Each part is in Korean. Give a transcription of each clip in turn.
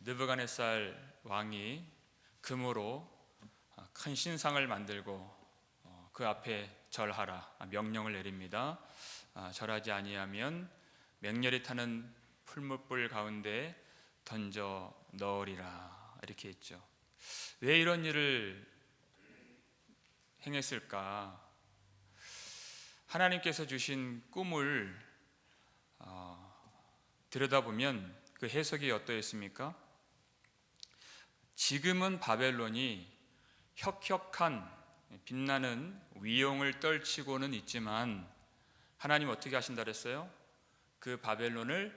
느부갓네살 왕이 금으로 큰 신상을 만들고 그 앞에 절하라 명령을 내립니다. 절하지 아니하면 맹렬히 타는 풀무불 가운데 던져 넣으리라 이렇게 했죠. 왜 이런 일을 행했을까? 하나님께서 주신 꿈을 들여다보면 그 해석이 어떠했습니까? 지금은 바벨론이 혁혁한 빛나는 위용을 떨치고는 있지만 하나님 어떻게 하신다 그랬어요? 그 바벨론을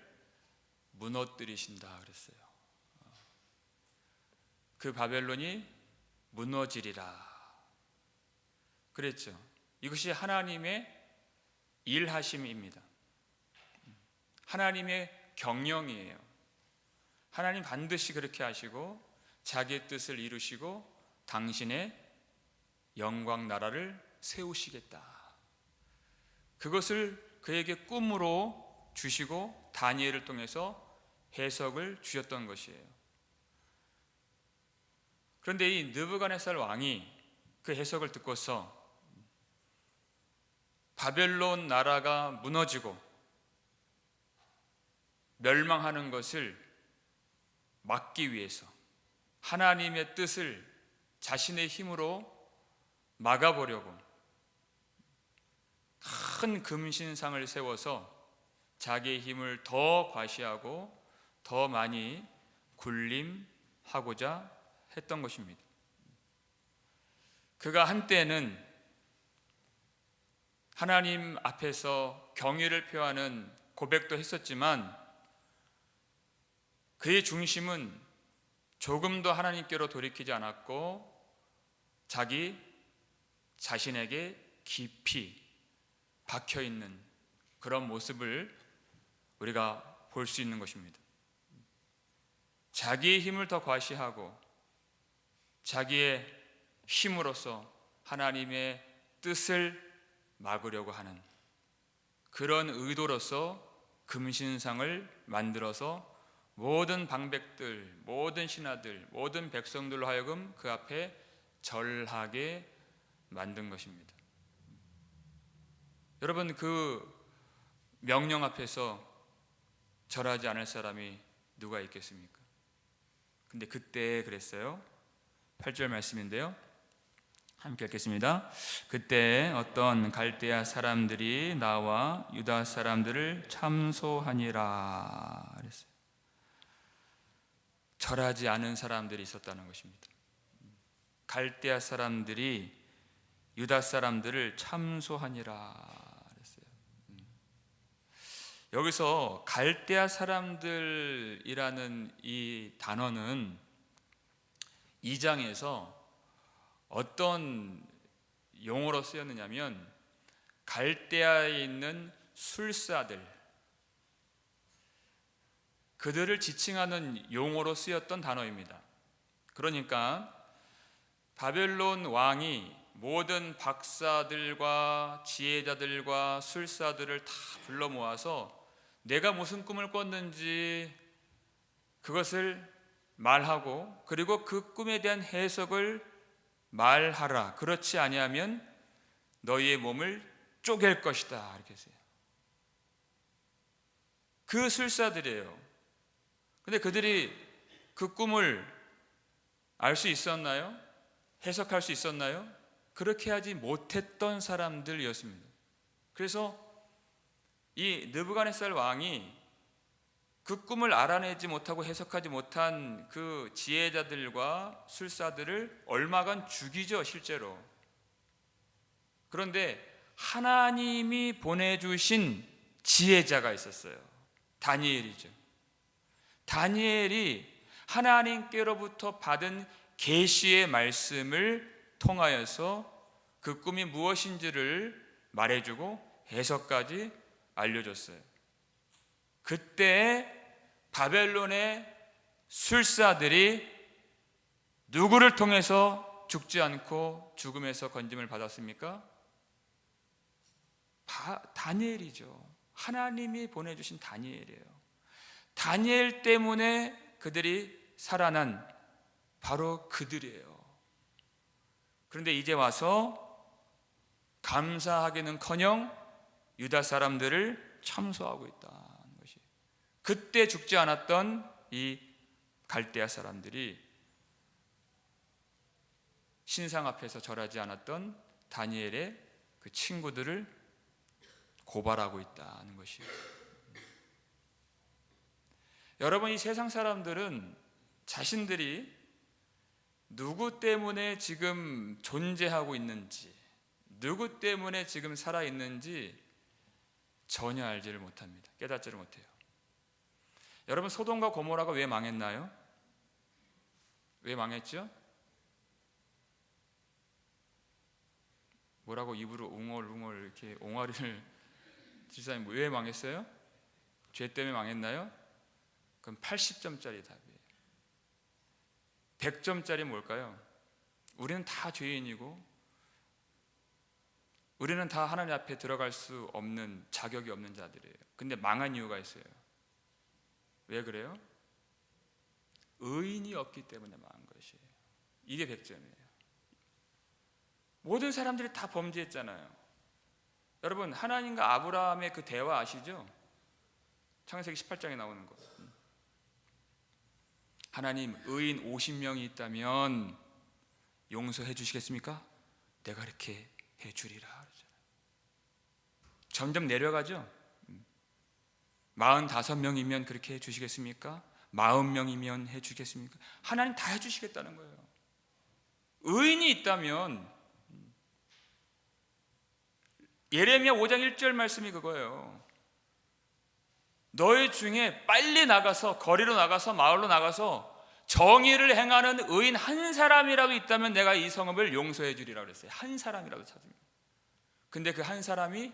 무너뜨리신다 그랬어요. 그 바벨론이 무너지리라 그랬죠. 이것이 하나님의 일하심입니다. 하나님의 경영이에요. 하나님 반드시 그렇게 하시고 자기의 뜻을 이루시고 당신의 영광 나라를 세우시겠다. 그것을 그에게 꿈으로 주시고 다니엘을 통해서 해석을 주셨던 것이에요. 그런데 이 느부갓네살 왕이 그 해석을 듣고서 바벨론 나라가 무너지고 멸망하는 것을 막기 위해서 하나님의 뜻을 자신의 힘으로 막아보려고 큰 금신상을 세워서 자기의 힘을 더 과시하고 더 많이 군림하고자 했던 것입니다. 그가 한때는 하나님 앞에서 경의를 표하는 고백도 했었지만 그의 중심은 조금도 하나님께로 돌이키지 않았고 자기 자신에게 깊이 박혀있는 그런 모습을 우리가 볼 수 있는 것입니다. 자기의 힘을 더 과시하고 자기의 힘으로써 하나님의 뜻을 막으려고 하는 그런 의도로서 금신상을 만들어서 모든 방백들, 모든 신하들, 모든 백성들로 하여금 그 앞에 절하게 만든 것입니다. 여러분, 그 명령 앞에서 절하지 않을 사람이 누가 있겠습니까? 근데 그때 그랬어요. 8절 말씀인데요, 함께 읽겠습니다. 그때 어떤 갈대아 사람들이 나와 유다 사람들을 참소하니라 그랬어요. 절하지 않은 사람들이 있었다는 것입니다. 갈대아 사람들이 유다 사람들을 참소하니라 그랬어요. 여기서 갈대아 사람들이라는 이 단어는 2장에서 어떤 용어로 쓰였느냐면 갈대아에 있는 술사들, 그들을 지칭하는 용어로 쓰였던 단어입니다. 그러니까 바벨론 왕이 모든 박사들과 지혜자들과 술사들을 다 불러 모아서 내가 무슨 꿈을 꿨는지 그것을 말하고 그리고 그 꿈에 대한 해석을 말하라. 그렇지 아니하면 너희의 몸을 쪼갤 것이다. 이렇게 했어요. 그 술사들이에요. 근데 그들이 그 꿈을 알 수 있었나요? 해석할 수 있었나요? 그렇게 하지 못했던 사람들이었습니다. 그래서 이 느부갓네살 왕이 그 꿈을 알아내지 못하고 해석하지 못한 그 지혜자들과 술사들을 얼마간 죽이죠, 실제로. 그런데 하나님이 보내주신 지혜자가 있었어요. 다니엘이죠. 다니엘이 하나님께로부터 받은 계시의 말씀을 통하여서 그 꿈이 무엇인지를 말해주고 해석까지 알려줬어요. 그때 바벨론의 술사들이 누구를 통해서 죽지 않고 죽음에서 건짐을 받았습니까? 다니엘이죠. 하나님이 보내주신 다니엘이에요. 다니엘 때문에 그들이 살아난 바로 그들이에요. 그런데 이제 와서 감사하기는커녕 유다 사람들을 참소하고 있다는 것이, 그때 죽지 않았던 이 갈대아 사람들이 신상 앞에서 절하지 않았던 다니엘의 그 친구들을 고발하고 있다는 것이에요. 여러분, 이 세상 사람들은 자신들이 누구 때문에 지금 존재하고 있는지, 누구 때문에 지금 살아있는지 전혀 알지를 못합니다. 깨닫지를 못해요. 여러분, 소돔과 고모라가 왜 망했나요? 왜 망했죠? 뭐라고 입으로 웅얼웅얼 이렇게 옹알이를 지사님, 왜 망했어요? 죄 때문에 망했나요? 그럼 80점짜리 답이에요. 100점짜리 뭘까요? 우리는 다 죄인이고 우리는 다 하나님 앞에 들어갈 수 없는, 자격이 없는 자들이에요. 근데 망한 이유가 있어요. 왜 그래요? 의인이 없기 때문에 망한 것이에요. 이게 100점이에요. 모든 사람들이 다 범죄했잖아요. 여러분, 하나님과 아브라함의 그 대화 아시죠? 창세기 18장에 나오는 거. 하나님, 의인 50명이 있다면 용서해 주시겠습니까? 내가 이렇게 해 주리라 그러잖아요. 점점 내려가죠. 45명이면 그렇게 해 주시겠습니까? 40명이면 해 주시겠습니까? 하나님 다 해 주시겠다는 거예요. 의인이 있다면, 예레미야 5장 1절 말씀이 그거예요. 너희 중에 빨리 나가서, 거리로 나가서, 마을로 나가서 정의를 행하는 의인 한 사람이라도 있다면 내가 이 성읍을 용서해 주리라 그랬어요. 한 사람이라도 찾으면. 근데 그 한 사람이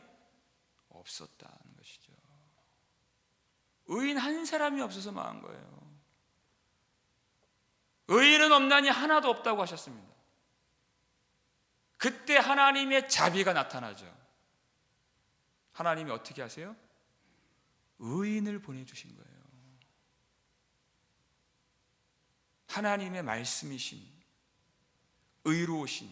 없었다는 것이죠. 의인 한 사람이 없어서 망한 거예요. 의인은 없나니 하나도 없다고 하셨습니다. 그때 하나님의 자비가 나타나죠. 하나님이 어떻게 하세요? 의인을 보내주신 거예요. 하나님의 말씀이신, 의로우신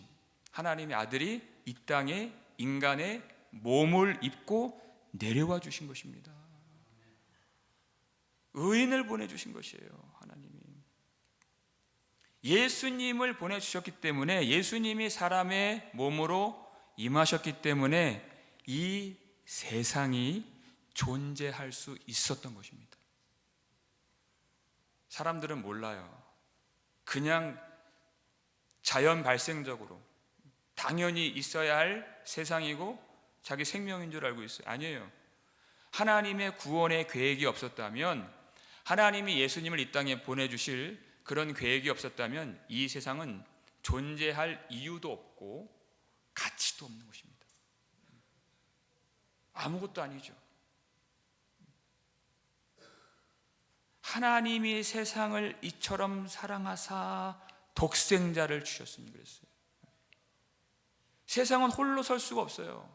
하나님의 아들이 이 땅에 인간의 몸을 입고 내려와 주신 것입니다. 의인을 보내주신 것이에요. 하나님이 예수님을 보내주셨기 때문에, 예수님이 사람의 몸으로 임하셨기 때문에 이 세상이 존재할 수 있었던 것입니다. 사람들은 몰라요. 그냥 자연 발생적으로 당연히 있어야 할 세상이고 자기 생명인 줄 알고 있어요. 아니에요. 하나님의 구원의 계획이 없었다면, 하나님이 예수님을 이 땅에 보내주실 그런 계획이 없었다면 이 세상은 존재할 이유도 없고 가치도 없는 것입니다. 아무것도 아니죠. 하나님이 세상을 이처럼 사랑하사 독생자를 주셨으니 그랬어요. 세상은 홀로 설 수가 없어요.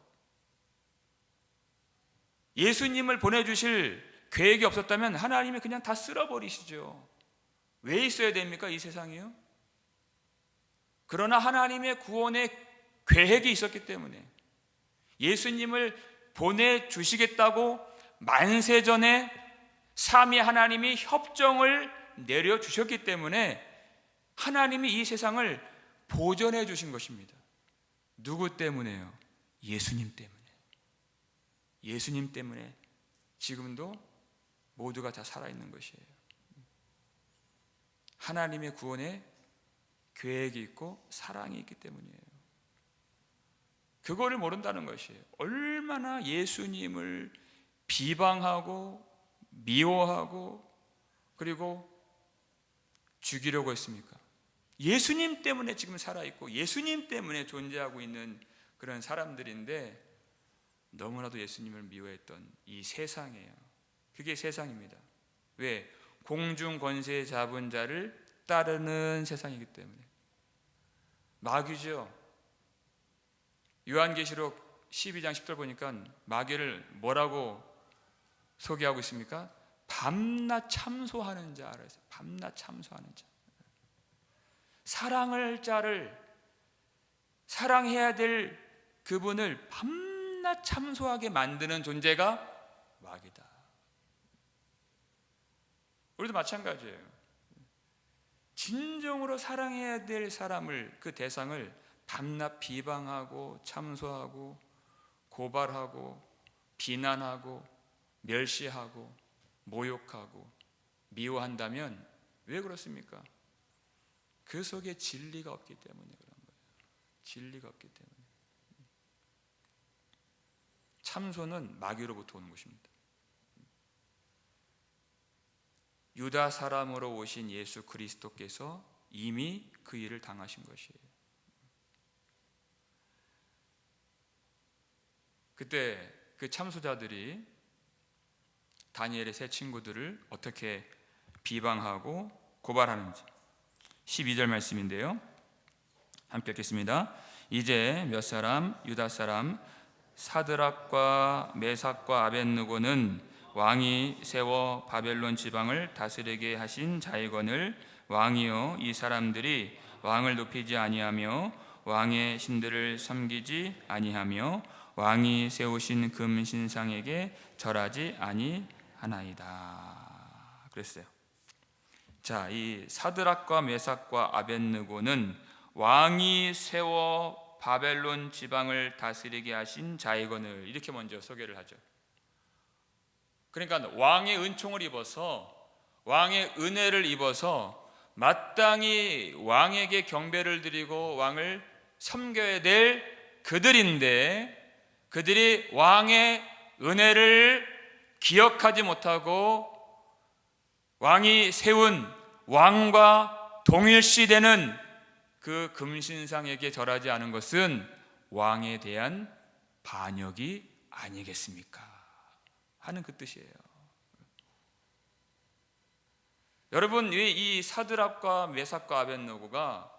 예수님을 보내주실 계획이 없었다면 하나님이 그냥 다 쓸어버리시죠. 왜 있어야 됩니까? 이 세상이요? 그러나 하나님의 구원의 계획이 있었기 때문에, 예수님을 보내주시겠다고 만세전에 삼위 하나님이 협정을 내려주셨기 때문에 하나님이 이 세상을 보존해 주신 것입니다. 누구 때문에요? 예수님 때문에. 예수님 때문에 지금도 모두가 다 살아있는 것이에요. 하나님의 구원에 계획이 있고 사랑이 있기 때문이에요. 그거를 모른다는 것이에요. 얼마나 예수님을 비방하고 미워하고 그리고 죽이려고 했습니까? 예수님 때문에 지금 살아있고 예수님 때문에 존재하고 있는 그런 사람들인데 너무나도 예수님을 미워했던 이 세상이에요. 그게 세상입니다. 왜? 공중 권세 잡은 자를 따르는 세상이기 때문에. 마귀죠. 요한계시록 12장 10절 보니까 마귀를 뭐라고 소개하고 있습니까? 밤낮 참소하는 자 그래서 밤낮 참소하는 자. 사랑할 자를, 사랑해야 될 그분을 밤낮 참소하게 만드는 존재가 마귀다. 우리도 마찬가지예요. 진정으로 사랑해야 될 사람을, 그 대상을 밤낮 비방하고 참소하고 고발하고 비난하고 멸시하고 모욕하고 미워한다면 왜 그렇습니까? 그 속에 진리가 없기 때문에 그런 거예요. 진리가 없기 때문에. 참소는 마귀로부터 오는 것입니다. 유다 사람으로 오신 예수 그리스도께서 이미 그 일을 당하신 것이에요. 그때 그 참소자들이 다니엘의 세 친구들을 어떻게 비방하고 고발하는지 12절 말씀인데요, 함께 읽겠습니다. 이제 몇 사람 유다 사람 사드락과 메삭과 아벳느고는 왕이 세워 바벨론 지방을 다스리게 하신 자이건을 왕이여 이 사람들이 왕을 높이지 아니하며 왕의 신들을 섬기지 아니하며 왕이 세우신 금 신상에게 절하지 아니하나이다 그랬어요. 자, 이 사드락과 메삭과 아벳느고는 왕이 세워 바벨론 지방을 다스리게 하신 자이건을 이렇게 먼저 소개를 하죠. 그러니까 왕의 은총을 입어서, 왕의 은혜를 입어서 마땅히 왕에게 경배를 드리고 왕을 섬겨야 될 그들인데, 그들이 왕의 은혜를 기억하지 못하고 왕이 세운 왕과 동일시되는 그 금신상에게 절하지 않은 것은 왕에 대한 반역이 아니겠습니까? 하는 그 뜻이에요. 여러분, 왜 이 사드락과 메삭과 아벳느고가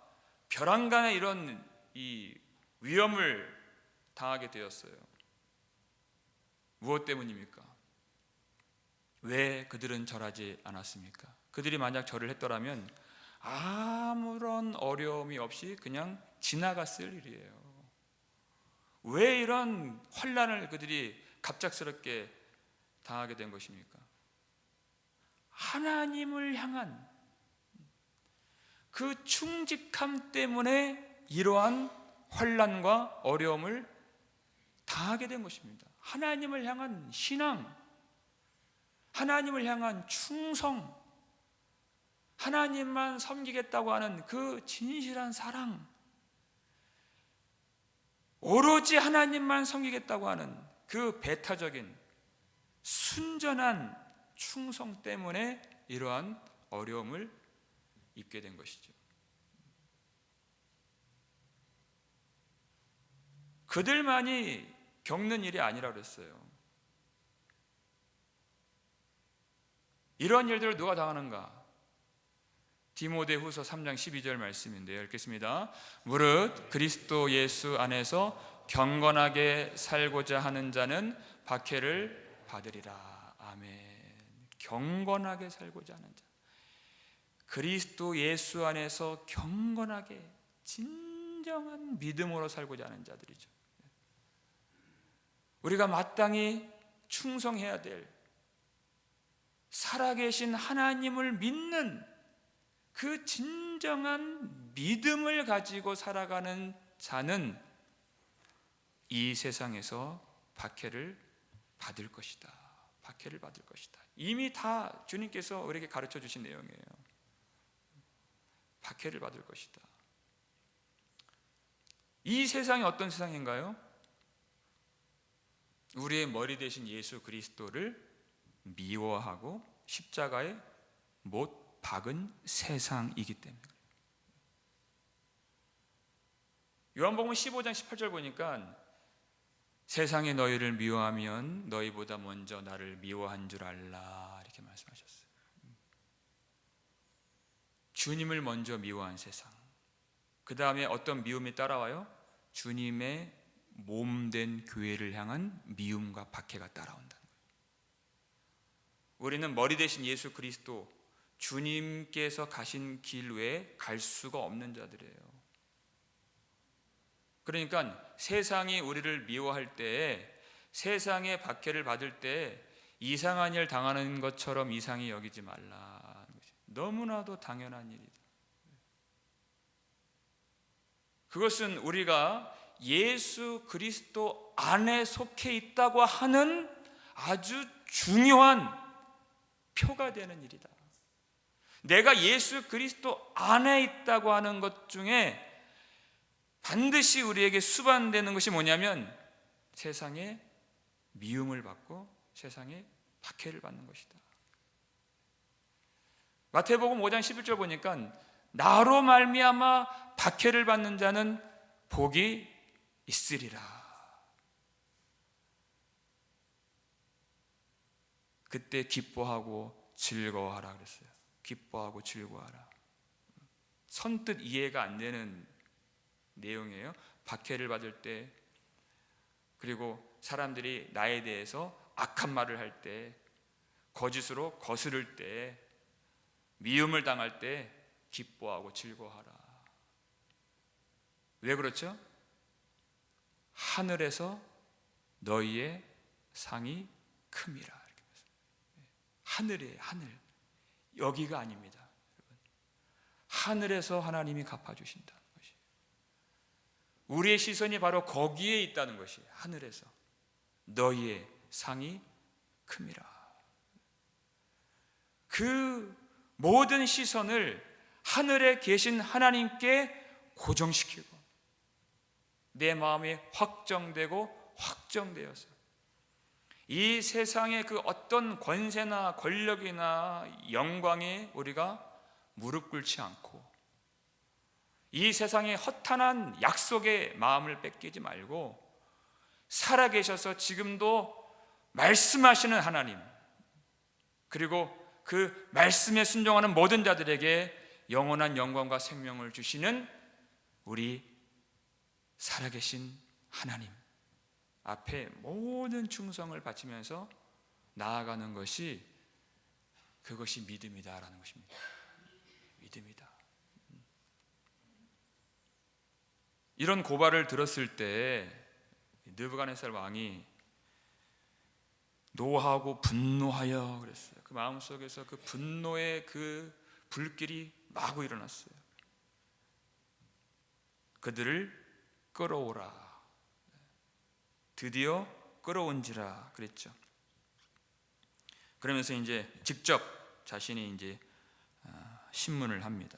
벼랑간에 이런 이 위험을 당하게 되었어요? 무엇 때문입니까? 왜 그들은 절하지 않았습니까? 그들이 만약 절을 했더라면 아무런 어려움이 없이 그냥 지나갔을 일이에요. 왜 이런 환난을 그들이 갑작스럽게 당하게 된 것입니까? 하나님을 향한 그 충직함 때문에 이러한 환난과 어려움을 당하게 된 것입니다. 하나님을 향한 신앙, 하나님을 향한 충성, 하나님만 섬기겠다고 하는 그 진실한 사랑, 오로지 하나님만 섬기겠다고 하는 그 배타적인 순전한 충성 때문에 이러한 어려움을 입게 된 것이죠. 그들만이 겪는 일이 아니라 그랬어요. 이러한 일들을 누가 당하는가? 디모데후서 3장 12절 말씀인데요, 읽겠습니다. 무릇 그리스도 예수 안에서 경건하게 살고자 하는 자는 박해를 받으리라. 아멘. 경건하게 살고자 하는 자, 그리스도 예수 안에서 경건하게 진정한 믿음으로 살고자 하는 자들이죠. 우리가 마땅히 충성해야 될, 살아계신 하나님을 믿는 그 진정한 믿음을 가지고 살아가는 자는 이 세상에서 박해를 받을 것이다. 박해를 받을 것이다. 이미 다 주님께서 우리에게 가르쳐 주신 내용이에요. 박해를 받을 것이다. 이 세상이 어떤 세상인가요? 우리의 머리 대신 예수 그리스도를 미워하고 십자가에 못 박은 세상이기 때문에. 요한복음 15장 18절 보니까 세상이 너희를 미워하면 너희보다 먼저 나를 미워한 줄 알라, 이렇게 말씀하셨어요. 주님을 먼저 미워한 세상, 그 다음에 어떤 미움이 따라와요? 주님의 몸된 교회를 향한 미움과 박해가 따라온다는 거예요. 우리는 머리 대신 예수 그리스도 주님께서 가신 길 외에 갈 수가 없는 자들이에요. 그러니까 세상이 우리를 미워할 때, 세상의 박해를 받을 때 이상한 일 당하는 것처럼 이상히 여기지 말라. 너무나도 당연한 일이다. 그것은 우리가 예수 그리스도 안에 속해 있다고 하는 아주 중요한 표가 되는 일이다. 내가 예수 그리스도 안에 있다고 하는 것 중에 반드시 우리에게 수반되는 것이 뭐냐면 세상에 미움을 받고 세상에 박해를 받는 것이다. 마태복음 5장 11절 보니까 나로 말미암아 박해를 받는 자는 복이 있으리라. 그때 기뻐하고 즐거워하라 그랬어요. 기뻐하고 즐거워하라. 선뜻 이해가 안 되는 내용이에요. 박해를 받을 때, 그리고 사람들이 나에 대해서 악한 말을 할 때, 거짓으로 거스를 때, 미움을 당할 때 기뻐하고 즐거워하라. 왜 그렇죠? 하늘에서 너희의 상이 큼이라. 하늘이에요. 하늘. 여기가 아닙니다. 하늘에서 하나님이 갚아주신다는 것이, 우리의 시선이 바로 거기에 있다는 것이, 하늘에서 너희의 상이 큼이라. 그 모든 시선을 하늘에 계신 하나님께 고정시키고 내 마음이 확정되고 확정되어서 이 세상의 그 어떤 권세나 권력이나 영광에 우리가 무릎 꿇지 않고 이 세상의 허탄한 약속의 마음을 뺏기지 말고 살아계셔서 지금도 말씀하시는 하나님, 그리고 그 말씀에 순종하는 모든 자들에게 영원한 영광과 생명을 주시는 우리 살아계신 하나님 앞에 모든 충성을 바치면서 나아가는 것이, 그것이 믿음이다라는 것입니다. 믿음이다. 이런 고발을 들었을 때 느부갓네살 왕이 노하고 분노하여 그랬어요. 그 마음속에서 그 분노의 그 불길이 마구 일어났어요. 그들을 끌어오라. 드디어 끌어온지라 그랬죠. 그러면서 이제 직접 자신이 이제 신문을 합니다.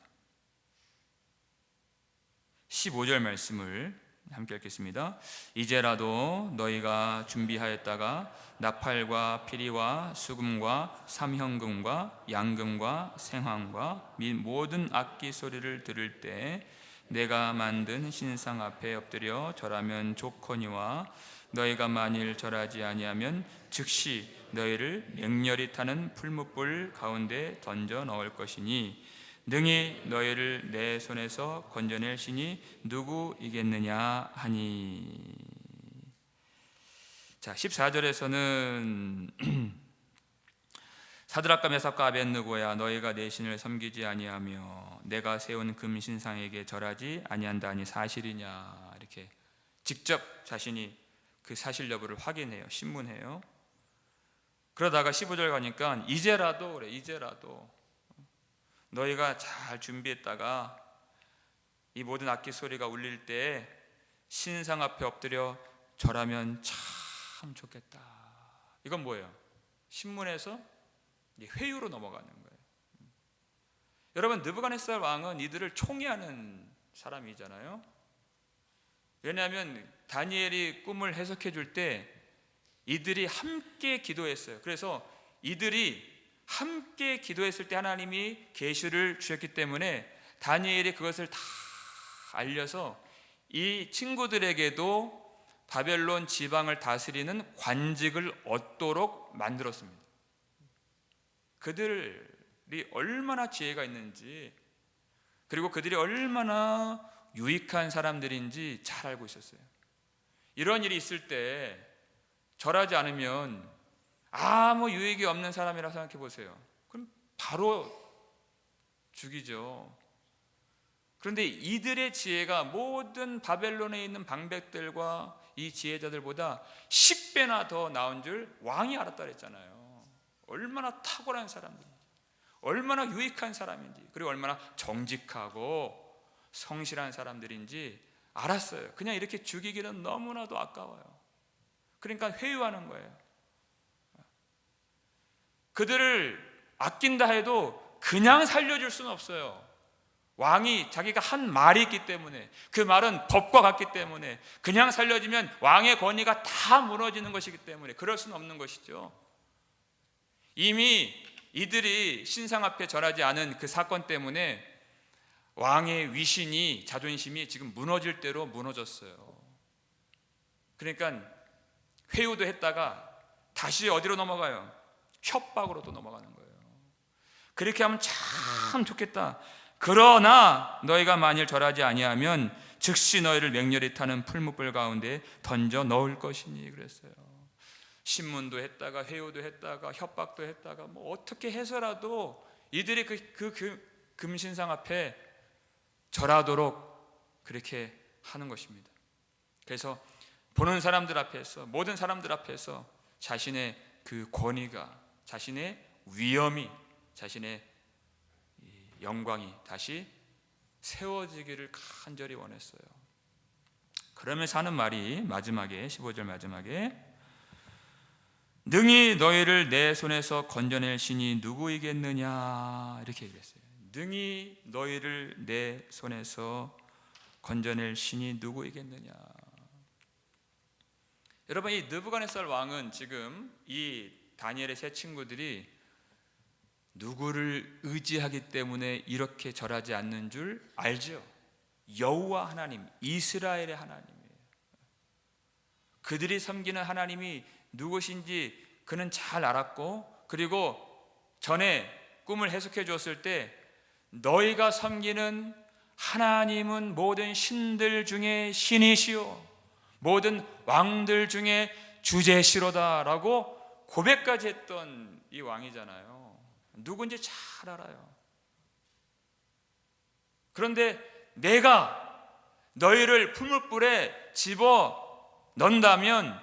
15절 말씀을 함께 읽겠습니다. 이제라도 너희가 준비하였다가 나팔과 피리와 수금과 삼현금과 양금과 생황과 및 모든 악기 소리를 들을 때 내가 만든 신상 앞에 엎드려 절하면 좋거니와 너희가 만일 절하지 아니하면 즉시 너희를 맹렬히 타는 풀무불 가운데 던져 넣을 것이니 능히 너희를 내 손에서 건져낼 신이 누구이겠느냐 하니. 자, 14절에서는 사드락과 메삭과 아벳느고야, 너희가 내 신을 섬기지 아니하며 내가 세운 금 신상에게 절하지 아니한다니 사실이냐, 이렇게 직접 자신이 그 사실 여부를 확인해요. 신문해요. 그러다가 15절 가니까 이제라도 그래, 이제라도 너희가 잘 준비했다가 이 모든 악기 소리가 울릴 때 신상 앞에 엎드려 절하면 참 좋겠다. 이건 뭐예요? 신문에서 회유로 넘어가는 거예요. 여러분, 느부갓네살 왕은 이들을 총애하는 사람이잖아요. 왜냐하면 다니엘이 꿈을 해석해 줄 때 이들이 함께 기도했어요. 그래서 이들이 함께 기도했을 때 하나님이 계시를 주셨기 때문에 다니엘이 그것을 다 알려서 이 친구들에게도 바벨론 지방을 다스리는 관직을 얻도록 만들었습니다. 그들이 얼마나 지혜가 있는지, 그리고 그들이 얼마나 유익한 사람들인지 잘 알고 있었어요. 이런 일이 있을 때 절하지 않으면 아무 유익이 없는 사람이라고 생각해 보세요. 그럼 바로 죽이죠. 그런데 이들의 지혜가 모든 바벨론에 있는 방백들과 이 지혜자들보다 10배나 더 나은 줄 왕이 알았다 그랬잖아요. 얼마나 탁월한 사람인지, 얼마나 유익한 사람인지, 그리고 얼마나 정직하고 성실한 사람들인지 알았어요. 그냥 이렇게 죽이기는 너무나도 아까워요. 그러니까 회유하는 거예요. 그들을 아낀다 해도 그냥 살려줄 수는 없어요. 왕이 자기가 한 말이 있기 때문에, 그 말은 법과 같기 때문에 그냥 살려주면 왕의 권위가 다 무너지는 것이기 때문에 그럴 수는 없는 것이죠. 이미 이들이 신상 앞에 절하지 않은 그 사건 때문에 왕의 위신이, 자존심이 지금 무너질 대로 무너졌어요. 그러니까 회유도 했다가 다시 어디로 넘어가요? 협박으로도 넘어가는 거예요. 그렇게 하면 참 좋겠다. 그러나 너희가 만일 절하지 아니하면 즉시 너희를 맹렬히 타는 풀무불 가운데 던져 넣을 것이니 그랬어요. 신문도 했다가 회유도 했다가 협박도 했다가 뭐 어떻게 해서라도 이들이 그 금신상 앞에 절하도록 그렇게 하는 것입니다. 그래서 보는 사람들 앞에서, 모든 사람들 앞에서 자신의 그 권위가, 자신의 위엄이, 자신의 영광이 다시 세워지기를 간절히 원했어요. 그러면서 하는 말이 마지막에, 15절 마지막에, 능히 너희를 내 손에서 건져낼 신이 누구이겠느냐, 이렇게 얘기했어요. 능히 너희를 내 손에서 건져낼 신이 누구이겠느냐. 여러분, 이 느부갓네살 왕은 지금 이 다니엘의 세 친구들이 누구를 의지하기 때문에 이렇게 절하지 않는 줄 알죠? 여호와 하나님, 이스라엘의 하나님이에요. 그들이 섬기는 하나님이 누구신지 그는 잘 알았고, 그리고 전에 꿈을 해석해 주었을 때 너희가 섬기는 하나님은 모든 신들 중에 신이시오, 모든 왕들 중에 주제시로다라고 고백까지 했던 이 왕이잖아요. 누군지 잘 알아요. 그런데 내가 너희를 풀무불에 집어 넣는다면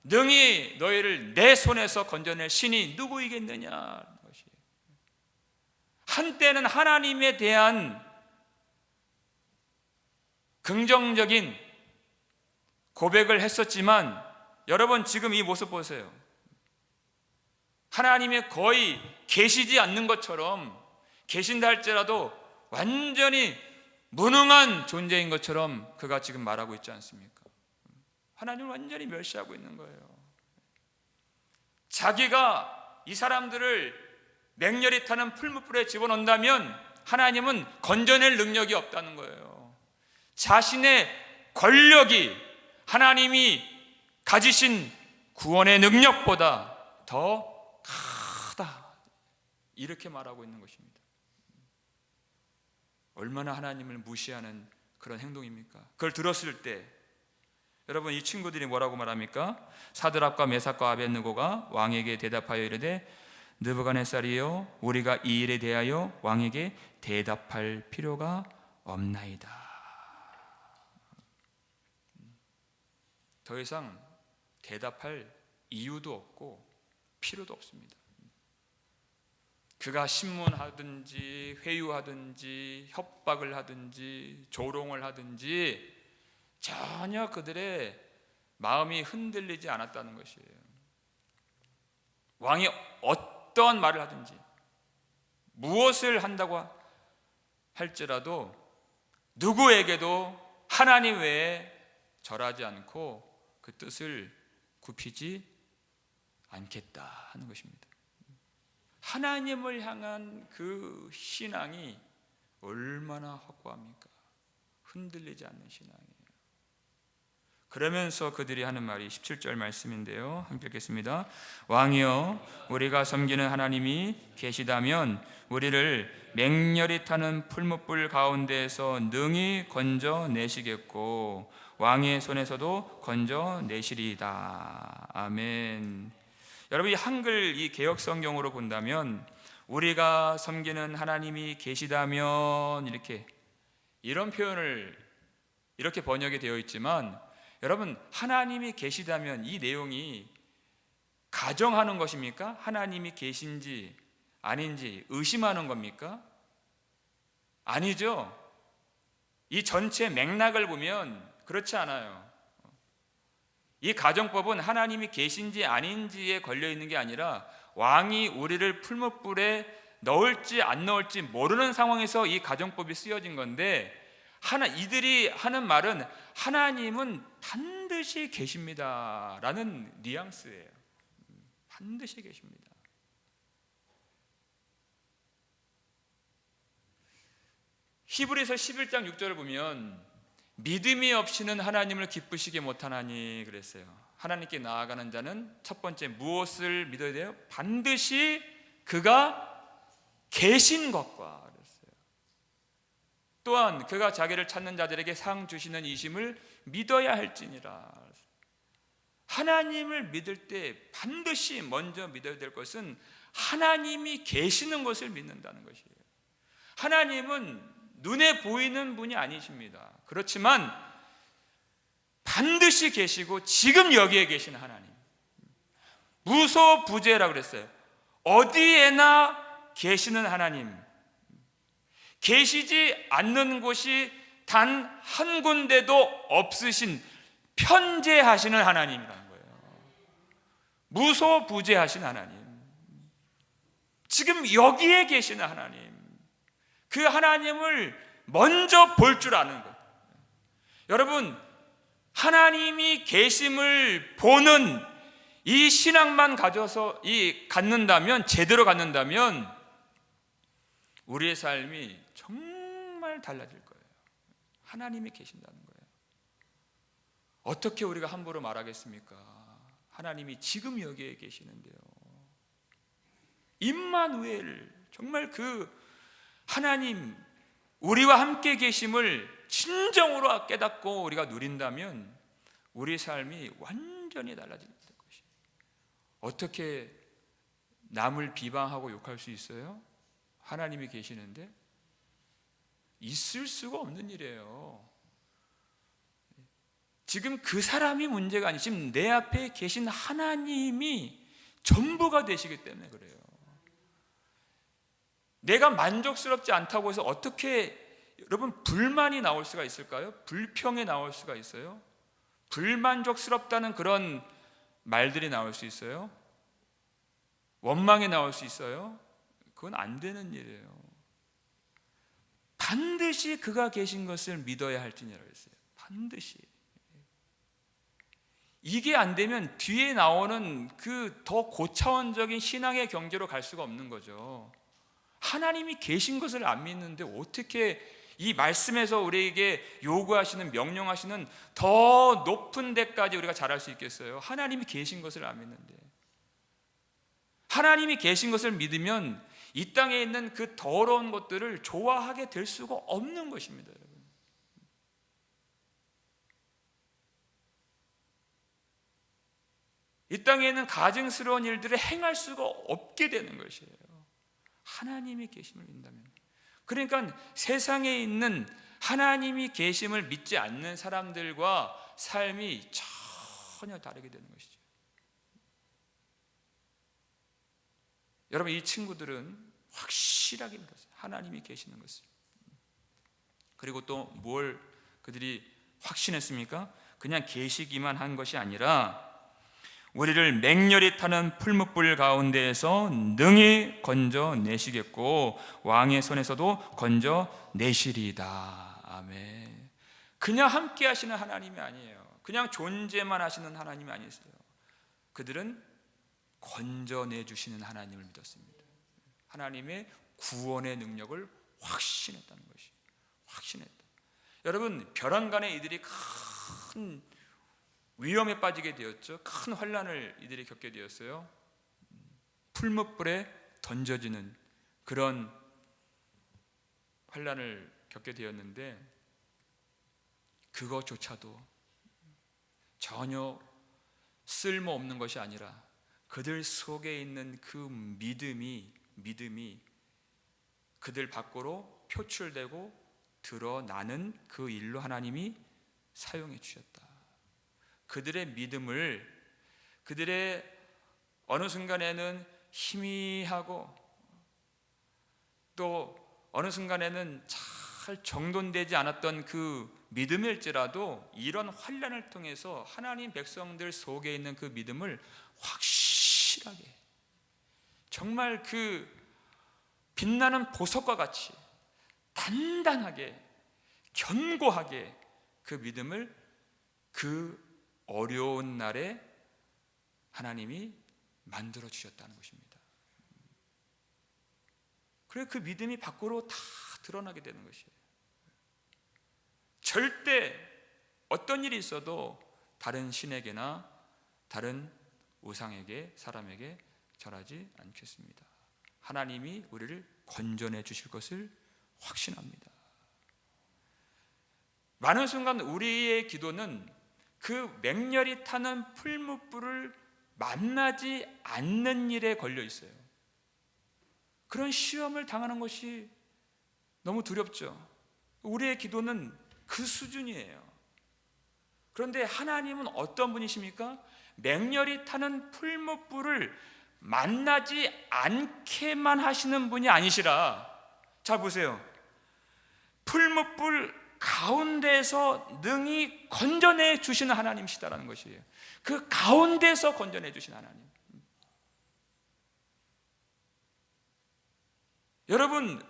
능히 너희를 내 손에서 건져낼 신이 누구이겠느냐. 한때는 하나님에 대한 긍정적인 고백을 했었지만 여러분 지금 이 모습 보세요. 하나님의 거의 계시지 않는 것처럼, 계신다 할지라도 완전히 무능한 존재인 것처럼 그가 지금 말하고 있지 않습니까? 하나님을 완전히 멸시하고 있는 거예요. 자기가 이 사람들을 맹렬히 타는 풀무불에 집어넣는다면 하나님은 건져낼 능력이 없다는 거예요. 자신의 권력이 하나님이 가지신 구원의 능력보다 더 크다, 이렇게 말하고 있는 것입니다. 얼마나 하나님을 무시하는 그런 행동입니까? 그걸 들었을 때 여러분, 이 친구들이 뭐라고 말합니까? 사드락과 메삭과 아벳느고가 왕에게 대답하여 이르되 느부갓네살이여, 우리가 이 일에 대하여 왕에게 대답할 필요가 없나이다. 더 이상 대답할 이유도 없고 필요도 없습니다. 그가 신문하든지 회유하든지 협박을 하든지 조롱을 하든지 전혀 그들의 마음이 흔들리지 않았다는 것이에요. 왕이 어떤 말을 하든지 무엇을 한다고 할지라도 누구에게도 하나님 외에 절하지 않고 그 뜻을 굽히지 않겠다 하는 것입니다. 하나님을 향한 그 신앙이 얼마나 확고합니까? 흔들리지 않는 신앙이에요. 그러면서 그들이 하는 말이 17절 말씀인데요, 함께 읽겠습니다. 왕이여, 우리가 섬기는 하나님이 계시다면 우리를 맹렬히 타는 풀무불 가운데에서 능히 건져내시겠고 왕의 손에서도 건져내시리이다. 아멘. 여러분, 이 한글 이 개역 성경으로 본다면 우리가 섬기는 하나님이 계시다면 이런 표현을 이렇게 번역이 되어 있지만, 여러분, 하나님이 계시다면 이 내용이 가정하는 것입니까? 하나님이 계신지 아닌지 의심하는 겁니까? 아니죠. 이 전체 맥락을 보면 그렇지 않아요. 이 가정법은 하나님이 계신지 아닌지에 걸려 있는 게 아니라 왕이 우리를 풀무불에 넣을지 안 넣을지 모르는 상황에서 이 가정법이 쓰여진 건데, 이들이 하는 말은 하나님은 반드시 계십니다 라는 뉘앙스예요. 반드시 계십니다. 히브리서 11장 6절을 보면 믿음이 없이는 하나님을 기쁘시게 못하나니 그랬어요. 하나님께 나아가는 자는 첫 번째 무엇을 믿어야 돼요? 반드시 그가 계신 것과 그랬어요. 또한 그가 자기를 찾는 자들에게 상 주시는 이심을 믿어야 할지니라. 하나님을 믿을 때 반드시 먼저 믿어야 될 것은 하나님이 계시는 것을 믿는다는 것이에요. 하나님은 눈에 보이는 분이 아니십니다. 그렇지만 반드시 계시고 지금 여기에 계신 하나님, 무소부재라고 그랬어요. 어디에나 계시는 하나님, 계시지 않는 곳이 단 한 군데도 없으신 편재하시는 하나님이라는 거예요. 무소부재하신 하나님, 지금 여기에 계시는 하나님, 그 하나님을 먼저 볼 줄 아는 것. 여러분, 하나님이 계심을 보는 이 신앙만 갖는다면, 제대로 갖는다면 우리의 삶이 정말 달라질 거예요. 하나님이 계신다는 거예요. 어떻게 우리가 함부로 말하겠습니까? 하나님이 지금 여기에 계시는데요. 임마누엘, 정말 그 하나님, 우리와 함께 계심을 진정으로 깨닫고 우리가 누린다면 우리 삶이 완전히 달라질 것이에요. 어떻게 남을 비방하고 욕할 수 있어요? 하나님이 계시는데? 있을 수가 없는 일이에요. 지금 그 사람이 문제가 아니고 지금 내 앞에 계신 하나님이 전부가 되시기 때문에 그래요. 내가 만족스럽지 않다고 해서 어떻게, 여러분, 불만이 나올 수가 있을까요? 불평이 나올 수가 있어요? 불만족스럽다는 그런 말들이 나올 수 있어요? 원망이 나올 수 있어요? 그건 안 되는 일이에요. 반드시 그가 계신 것을 믿어야 할지니라고 했어요. 반드시. 이게 안 되면 뒤에 나오는 그 더 고차원적인 신앙의 경계로 갈 수가 없는 거죠. 하나님이 계신 것을 안 믿는데 어떻게 이 말씀에서 우리에게 요구하시는, 명령하시는 더 높은 데까지 우리가 잘할 수 있겠어요? 하나님이 계신 것을 안 믿는데. 하나님이 계신 것을 믿으면 이 땅에 있는 그 더러운 것들을 좋아하게 될 수가 없는 것입니다, 여러분. 이 땅에 있는 가증스러운 일들을 행할 수가 없게 되는 것이에요. 하나님이 계심을 믿는다면. 그러니까 세상에 있는 하나님이 계심을 믿지 않는 사람들과 삶이 전혀 다르게 되는 것이죠. 여러분, 이 친구들은 확실하게 믿었어요. 하나님이 계시는 것을. 그리고 또 뭘 그들이 확신했습니까? 그냥 계시기만 한 것이 아니라 우리를 맹렬히 타는 풀무불 가운데에서 능히 건져내시겠고 왕의 손에서도 건져내시리이다. 아멘. 그냥 함께 하시는 하나님이 아니에요. 그냥 존재만 하시는 하나님이 아니세요. 그들은 건져내주시는 하나님을 믿었습니다. 하나님의 구원의 능력을 확신했다는 것이. 확신했다. 여러분, 벼랑간에 이들이 큰 위험에 빠지게 되었죠. 큰 환난을 이들이 겪게 되었어요. 풀무불에 던져지는 그런 환난을 겪게 되었는데, 그것조차도 전혀 쓸모없는 것이 아니라 그들 속에 있는 그 믿음이 그들 밖으로 표출되고 드러나는 그 일로 하나님이 사용해 주셨다. 그들의 믿음을, 그들의 어느 순간에는 희미하고 또 어느 순간에는 잘 정돈되지 않았던 그 믿음일지라도 이런 환난을 통해서 하나님 백성들 속에 있는 그 믿음을 확실하게, 정말 그 빛나는 보석과 같이 단단하게 견고하게 그 믿음을 그 어려운 날에 하나님이 만들어 주셨다는 것입니다. 그래서 그 믿음이 밖으로 다 드러나게 되는 것이에요. 절대 어떤 일이 있어도 다른 신에게나 다른 우상에게, 사람에게 절하지 않겠습니다. 하나님이 우리를 건져내 주실 것을 확신합니다. 많은 순간 우리의 기도는 그 맹렬히 타는 풀무불을 만나지 않는 일에 걸려 있어요. 그런 시험을 당하는 것이 너무 두렵죠. 우리의 기도는 그 수준이에요. 그런데 하나님은 어떤 분이십니까? 맹렬히 타는 풀무불을 만나지 않게만 하시는 분이 아니시라. 자 보세요. 풀무불 가운데서 능히 건져내 주시는 하나님이시다라는 것이에요. 그 가운데서 건져내 주신 하나님. 여러분,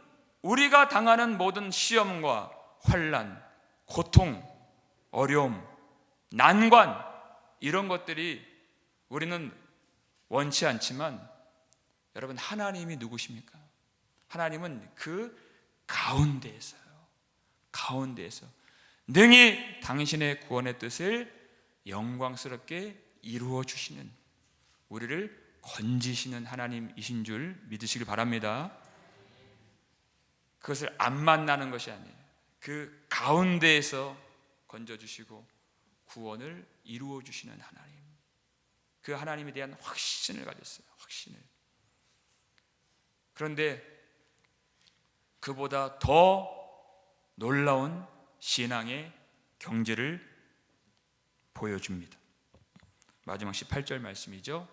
우리가 당하는 모든 시험과 환난, 고통, 어려움, 난관, 이런 것들이 우리는 원치 않지만 여러분, 하나님이 누구십니까? 하나님은 그 가운데에서요, 가운데에서 능히 당신의 구원의 뜻을 영광스럽게 이루어 주시는, 우리를 건지시는 하나님이신 줄 믿으시길 바랍니다. 그것을 안 만나는 것이 아니에요. 그 가운데에서 건져주시고 구원을 이루어 주시는 하나님, 그 하나님에 대한 확신을 가졌어요. 확신을. 그런데 그보다 더 놀라운 신앙의 경지를 보여줍니다. 마지막 18절 말씀이죠.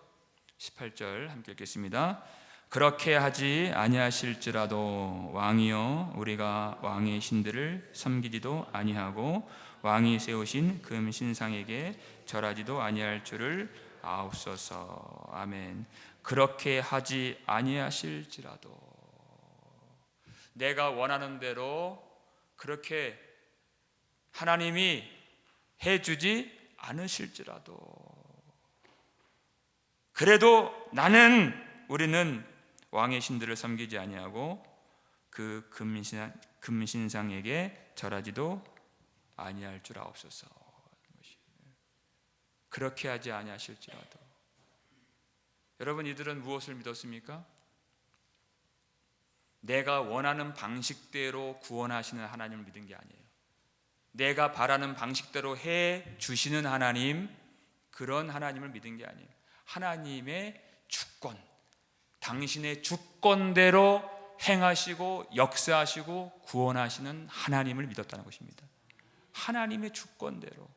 18절 함께 읽겠습니다. 그렇게 하지 아니하실지라도 왕이여 우리가 왕의 신들을 섬기지도 아니하고 왕이 세우신 금 신상에게 절하지도 아니할 줄을 아옵소서. 아멘. 그렇게 하지 아니하실지라도, 내가 원하는 대로 그렇게 하나님이 해주지 않으실지라도, 그래도 우리는 왕의 신들을 섬기지 아니하고 그 금신상에게 절하지도 아니할 줄 아옵소서. 그렇게 하지 아니하실지라도. 여러분, 이들은 무엇을 믿었습니까? 내가 원하는 방식대로 구원하시는 하나님을 믿은 게 아니에요. 내가 바라는 방식대로 해 주시는 하나님, 그런 하나님을 믿은 게 아니에요. 하나님의 주권, 당신의 주권대로 행하시고 역사하시고 구원하시는 하나님을 믿었다는 것입니다. 하나님의 주권대로.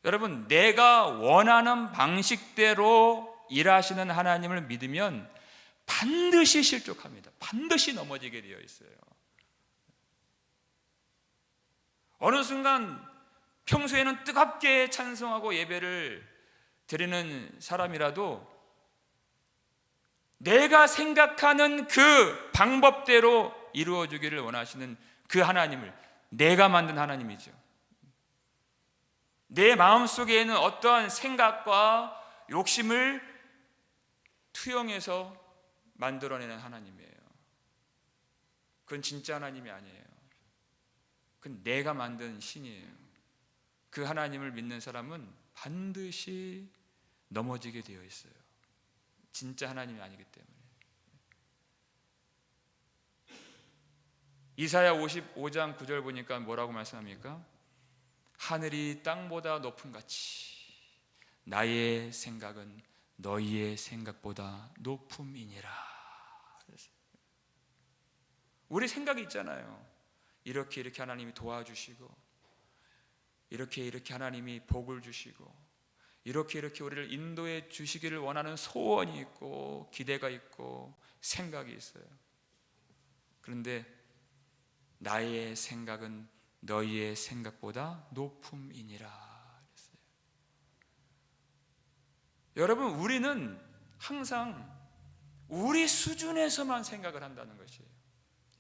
여러분, 내가 원하는 방식대로 일하시는 하나님을 믿으면 반드시 실족합니다. 반드시 넘어지게 되어 있어요. 어느 순간 평소에는 뜨겁게 찬송하고 예배를 드리는 사람이라도 내가 생각하는 그 방법대로 이루어주기를 원하시는 그 하나님을, 내가 만든 하나님이죠. 내 마음속에 있는 어떠한 생각과 욕심을 투영해서 만들어내는 하나님이에요. 그건 진짜 하나님이 아니에요. 그건 내가 만든 신이에요. 그 하나님을 믿는 사람은 반드시 넘어지게 되어 있어요. 진짜 하나님이 아니기 때문에. 이사야 55장 9절 보니까 뭐라고 말씀합니까? 하늘이 땅보다 높음 같이 나의 생각은 너희의 생각보다 높음이니라. 우리 생각이 있잖아요. 이렇게 하나님이 도와주시고, 이렇게 하나님이 복을 주시고, 이렇게 우리를 인도해 주시기를 원하는 소원이 있고, 기대가 있고, 생각이 있어요. 그런데 나의 생각은 너희의 생각보다 높음이니라 그랬어요. 여러분, 우리는 항상 우리 수준에서만 생각을 한다는 것이에요.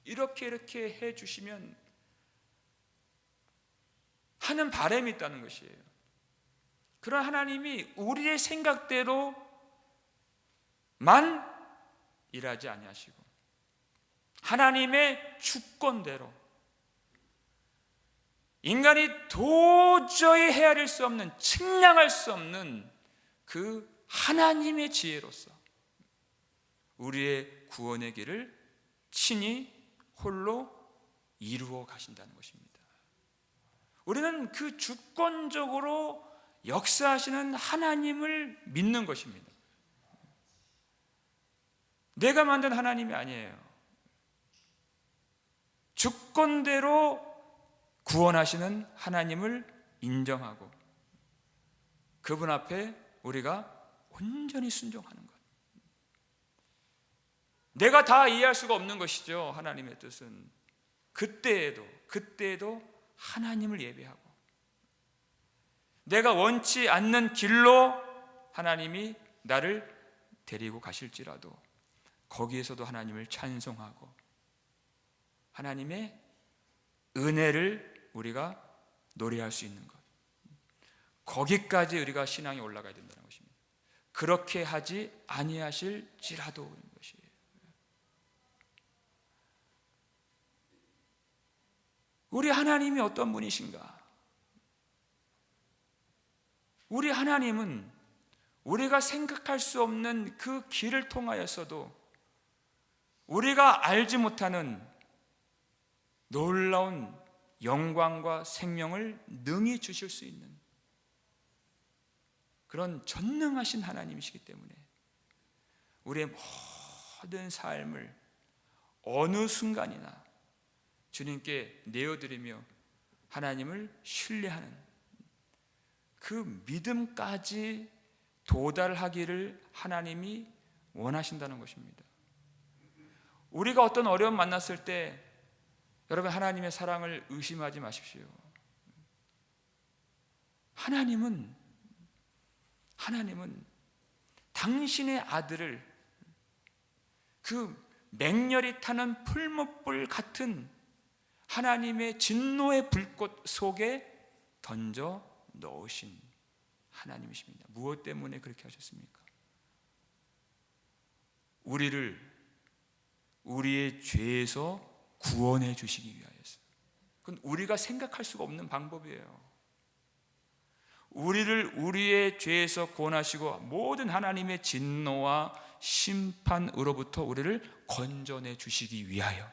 이렇게 해 주시면 하는 바람이 있다는 것이에요. 그런 하나님이 우리의 생각대로만 일하지 아니하시고, 하나님의 주권대로, 인간이 도저히 헤아릴 수 없는, 측량할 수 없는 그 하나님의 지혜로서 우리의 구원의 길을 친히 홀로 이루어 가신다는 것입니다. 우리는 그 주권적으로 역사하시는 하나님을 믿는 것입니다. 내가 만든 하나님이 아니에요. 주권대로 구원하시는 하나님을 인정하고 그분 앞에 우리가 온전히 순종하는 것. 내가 다 이해할 수가 없는 것이죠. 하나님의 뜻은. 그때에도 하나님을 예배하고, 내가 원치 않는 길로 하나님이 나를 데리고 가실지라도 거기에서도 하나님을 찬송하고 하나님의 은혜를 우리가 노래할 수 있는 것, 거기까지 우리가 신앙이 올라가야 된다는 것입니다. 그렇게 하지 아니하실지라도 것이에요. 우리 하나님이 어떤 분이신가? 우리 하나님은 우리가 생각할 수 없는 그 길을 통하여서도 우리가 알지 못하는 놀라운 영광과 생명을 능히 주실 수 있는 그런 전능하신 하나님이시기 때문에 우리의 모든 삶을 어느 순간이나 주님께 내어드리며 하나님을 신뢰하는 그 믿음까지 도달하기를 하나님이 원하신다는 것입니다. 우리가 어떤 어려움 만났을 때 여러분, 하나님의 사랑을 의심하지 마십시오. 하나님은 당신의 아들을 그 맹렬히 타는 풀무불 같은 하나님의 진노의 불꽃 속에 던져 넣으신 하나님이십니다. 무엇 때문에 그렇게 하셨습니까? 우리를 우리의 죄에서 구원해 주시기 위하여서. 그건 우리가 생각할 수가 없는 방법이에요. 우리를 우리의 죄에서 구원하시고 모든 하나님의 진노와 심판으로부터 우리를 건져내 주시기 위하여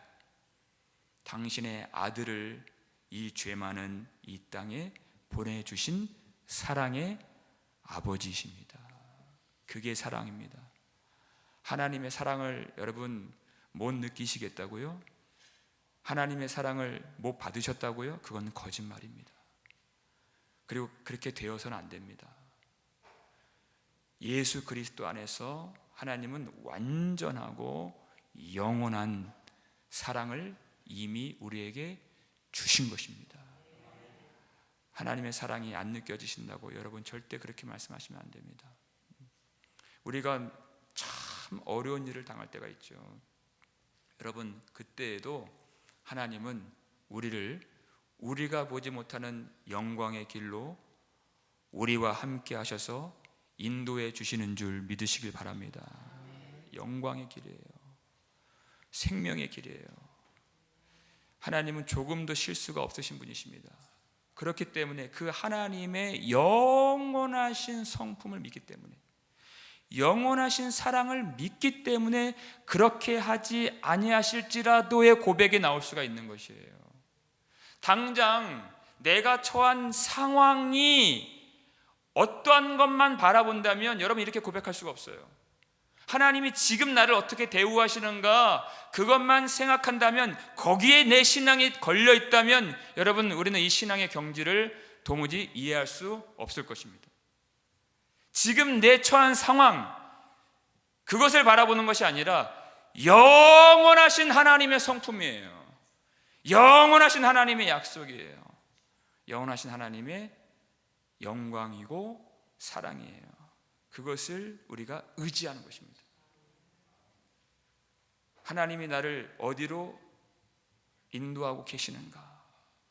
당신의 아들을 이 죄 많은 이 땅에 보내주신 사랑의 아버지이십니다. 그게 사랑입니다. 하나님의 사랑을 여러분 못 느끼시겠다고요? 하나님의 사랑을 못 받으셨다고요? 그건 거짓말입니다. 그리고 그렇게 되어서는 안 됩니다. 예수 그리스도 안에서 하나님은 완전하고 영원한 사랑을 이미 우리에게 주신 것입니다. 하나님의 사랑이 안 느껴지신다고 여러분 절대 그렇게 말씀하시면 안 됩니다. 우리가 참 어려운 일을 당할 때가 있죠. 여러분, 그때에도 하나님은 우리가 보지 못하는 영광의 길로 우리와 함께 하셔서 인도해 주시는 줄 믿으시길 바랍니다. 영광의 길이에요. 생명의 길이에요. 하나님은 조금도 실수가 없으신 분이십니다. 그렇기 때문에 그 하나님의 영원하신 성품을 믿기 때문에, 영원하신 사랑을 믿기 때문에 그렇게 하지 아니하실지라도의 고백이 나올 수가 있는 것이에요. 당장 내가 처한 상황이 어떠한 것만 바라본다면 여러분 이렇게 고백할 수가 없어요. 하나님이 지금 나를 어떻게 대우하시는가 그것만 생각한다면, 거기에 내 신앙이 걸려 있다면 여러분 우리는 이 신앙의 경지를 도무지 이해할 수 없을 것입니다. 지금 내 처한 상황 그것을 바라보는 것이 아니라 영원하신 하나님의 성품이에요. 영원하신 하나님의 약속이에요. 영원하신 하나님의 영광이고 사랑이에요. 그것을 우리가 의지하는 것입니다. 하나님이 나를 어디로 인도하고 계시는가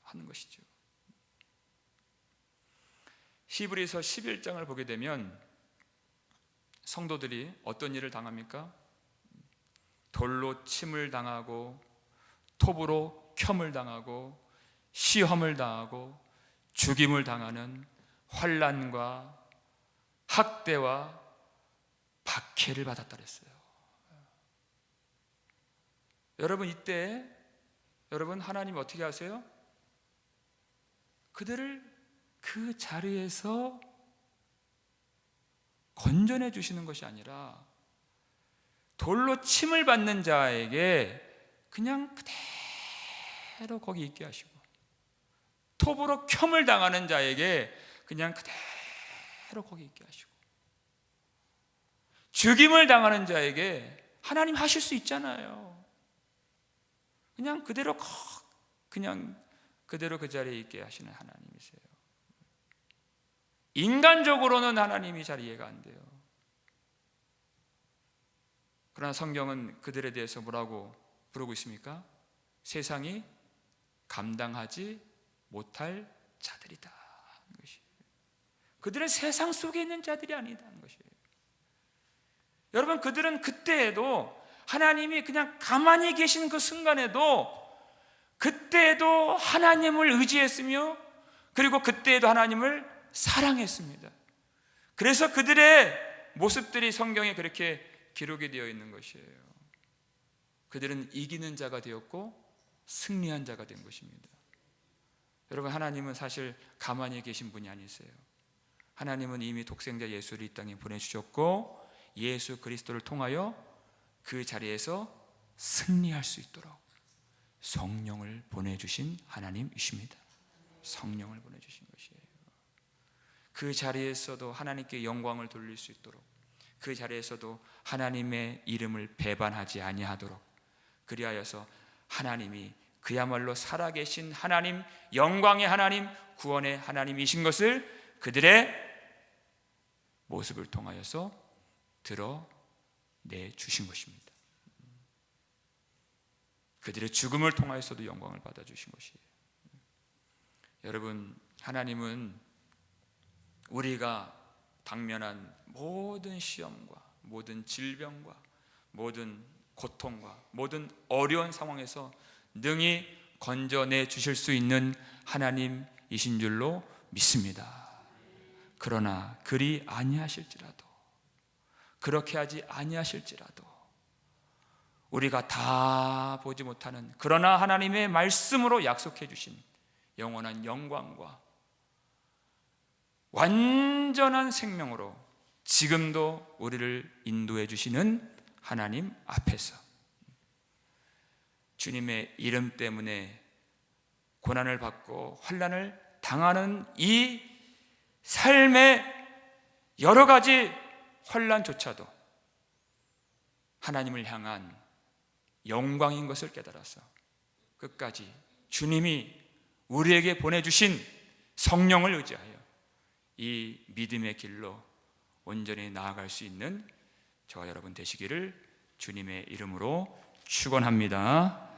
하는 것이죠. 히브리서 11장을 보게 되면 성도들이 어떤 일을 당합니까? 돌로 침을 당하고 톱으로 켬을 당하고 시험을 당하고 죽임을 당하는 환난과 학대와 박해를 받았다 그랬어요. 여러분 이때 여러분 하나님 어떻게 하세요? 그들을 그 자리에서 건져내 주시는 것이 아니라 돌로 침을 받는 자에게 그냥 그대로 거기 있게 하시고, 톱으로 켬을 당하는 자에게 그냥 그대로 거기 있게 하시고, 죽임을 당하는 자에게 하나님 하실 수 있잖아요. 그냥 그대로 그 자리에 있게 하시는 하나님이세요. 인간적으로는 하나님이 잘 이해가 안 돼요. 그러나 성경은 그들에 대해서 뭐라고 부르고 있습니까? 세상이 감당하지 못할 자들이다 하는 것이에요. 그들은 세상 속에 있는 자들이 아니다는 것이에요. 여러분 그들은 그때에도 하나님이 그냥 가만히 계신 그 순간에도 그때에도 하나님을 의지했으며 그리고 그때에도 하나님을 사랑했습니다. 그래서 그들의 모습들이 성경에 그렇게 기록이 되어 있는 것이에요. 그들은 이기는 자가 되었고 승리한 자가 된 것입니다. 여러분 하나님은 사실 가만히 계신 분이 아니세요. 하나님은 이미 독생자 예수를 이 땅에 보내주셨고 예수 그리스도를 통하여 그 자리에서 승리할 수 있도록 성령을 보내주신 하나님이십니다. 성령을 보내주신 것이에요. 그 자리에서도 하나님께 영광을 돌릴 수 있도록, 그 자리에서도 하나님의 이름을 배반하지 아니하도록, 그리하여서 하나님이 그야말로 살아계신 하나님, 영광의 하나님, 구원의 하나님이신 것을 그들의 모습을 통하여서 드러내 주신 것입니다. 그들의 죽음을 통하여서도 영광을 받아주신 것이에요. 여러분 하나님은 우리가 당면한 모든 시험과 모든 질병과 모든 고통과 모든 어려운 상황에서 능히 건져내 주실 수 있는 하나님이신 줄로 믿습니다. 그러나 그리 아니하실지라도, 그렇게 하지 아니하실지라도 우리가 다 보지 못하는, 그러나 하나님의 말씀으로 약속해 주신 영원한 영광과 완전한 생명으로 지금도 우리를 인도해 주시는 하나님 앞에서 주님의 이름 때문에 고난을 받고 환난을 당하는 이 삶의 여러 가지 환난조차도 하나님을 향한 영광인 것을 깨달아서 끝까지 주님이 우리에게 보내주신 성령을 의지하여 이 믿음의 길로 온전히 나아갈 수 있는 저와 여러분 되시기를 주님의 이름으로 축원합니다.